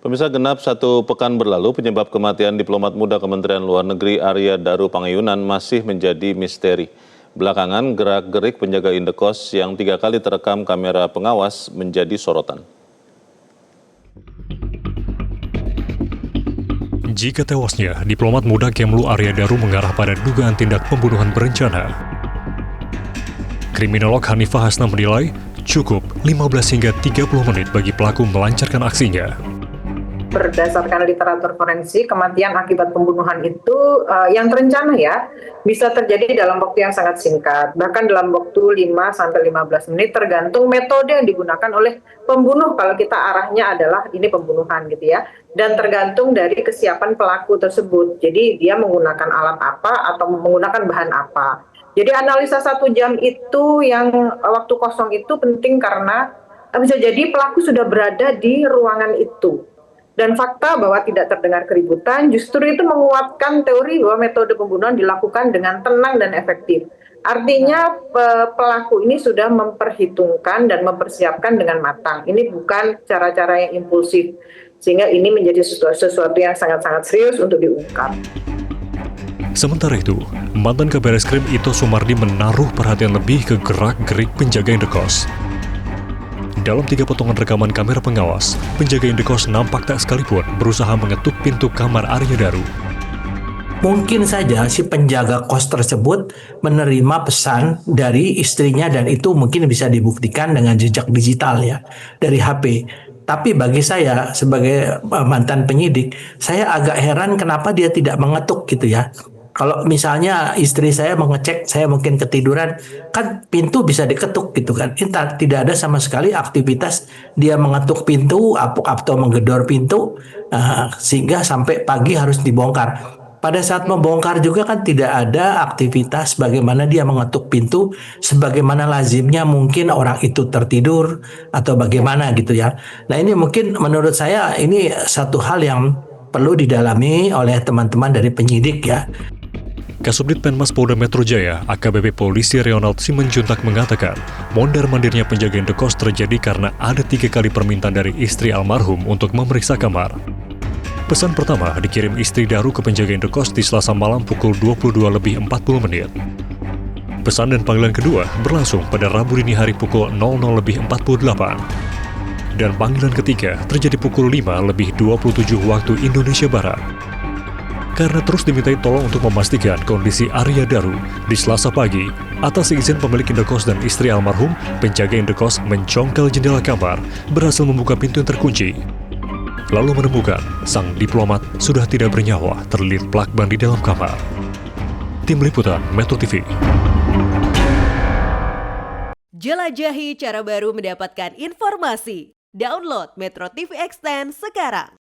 Pemirsa, genap 1 pekan berlalu, penyebab kematian diplomat muda Kementerian Luar Negeri Arya Daru Pangayunan masih menjadi misteri. Belakangan, gerak-gerik penjaga Indekos yang 3 kali terekam kamera pengawas menjadi sorotan. Jika tewasnya, diplomat muda Kemlu Arya Daru mengarah pada dugaan tindak pembunuhan berencana. Kriminolog Hanifah Hasna menilai cukup 15 hingga 30 menit bagi pelaku melancarkan aksinya. Berdasarkan literatur forensik, kematian akibat pembunuhan itu yang terencana ya, bisa terjadi dalam waktu yang sangat singkat, bahkan dalam waktu 5-15 menit tergantung metode yang digunakan oleh pembunuh kalau kita arahnya adalah ini pembunuhan gitu ya, dan tergantung dari kesiapan pelaku tersebut. Jadi dia menggunakan alat apa atau menggunakan bahan apa. Jadi analisa 1 jam itu yang waktu kosong itu penting karena bisa jadi pelaku sudah berada di ruangan itu. Dan fakta bahwa tidak terdengar keributan justru itu menguatkan teori bahwa metode pembunuhan dilakukan dengan tenang dan efektif. Artinya pelaku ini sudah memperhitungkan dan mempersiapkan dengan matang. Ini bukan cara-cara yang impulsif. Sehingga ini menjadi sesuatu yang sangat-sangat serius untuk diungkap. Sementara itu, mantan Kabar Eskrim Ito Sumardi menaruh perhatian lebih ke gerak-gerik penjaga Indekos. Dalam 3 potongan rekaman kamera pengawas, penjaga Indekos nampak tak sekalipun berusaha mengetuk pintu kamar Arya Daru. Mungkin saja si penjaga kos tersebut menerima pesan dari istrinya dan itu mungkin bisa dibuktikan dengan jejak digital ya, dari HP. Tapi bagi saya sebagai mantan penyidik, saya agak heran kenapa dia tidak mengetuk gitu ya. Kalau misalnya istri saya mengecek, saya mungkin ketiduran, kan pintu bisa diketuk gitu kan. Tidak ada sama sekali aktivitas dia mengetuk pintu atau menggedor pintu sehingga sampai pagi harus dibongkar. Pada saat membongkar juga kan tidak ada aktivitas bagaimana dia mengetuk pintu sebagaimana lazimnya mungkin orang itu tertidur atau bagaimana gitu ya. Nah ini mungkin menurut saya ini satu hal yang perlu didalami oleh teman-teman dari penyidik ya. Kasubdit Penmas Polda Metro Jaya, AKBP Polisi Ronald Simanjuntak mengatakan, mondar-mandirnya penjaga Indekos terjadi karena ada 3 kali permintaan dari istri almarhum untuk memeriksa kamar. Pesan pertama dikirim istri Daru ke penjaga Indekos di Selasa malam pukul 22:40. Pesan dan panggilan kedua berlangsung pada Rabu dini hari pukul 00:48. Dan panggilan ketiga terjadi pukul 5:27 waktu Indonesia Barat. Karena terus dimintai tolong untuk memastikan kondisi Arya Daru di Selasa pagi, atas izin pemilik Indekos dan istri almarhum, penjaga Indekos mencongkel jendela kamar, berhasil membuka pintu yang terkunci. Lalu menemukan sang diplomat sudah tidak bernyawa terlilit plakban di dalam kamar. Tim Liputan Metro TV. Jelajahi cara baru mendapatkan informasi. Download Metro TV Extend sekarang.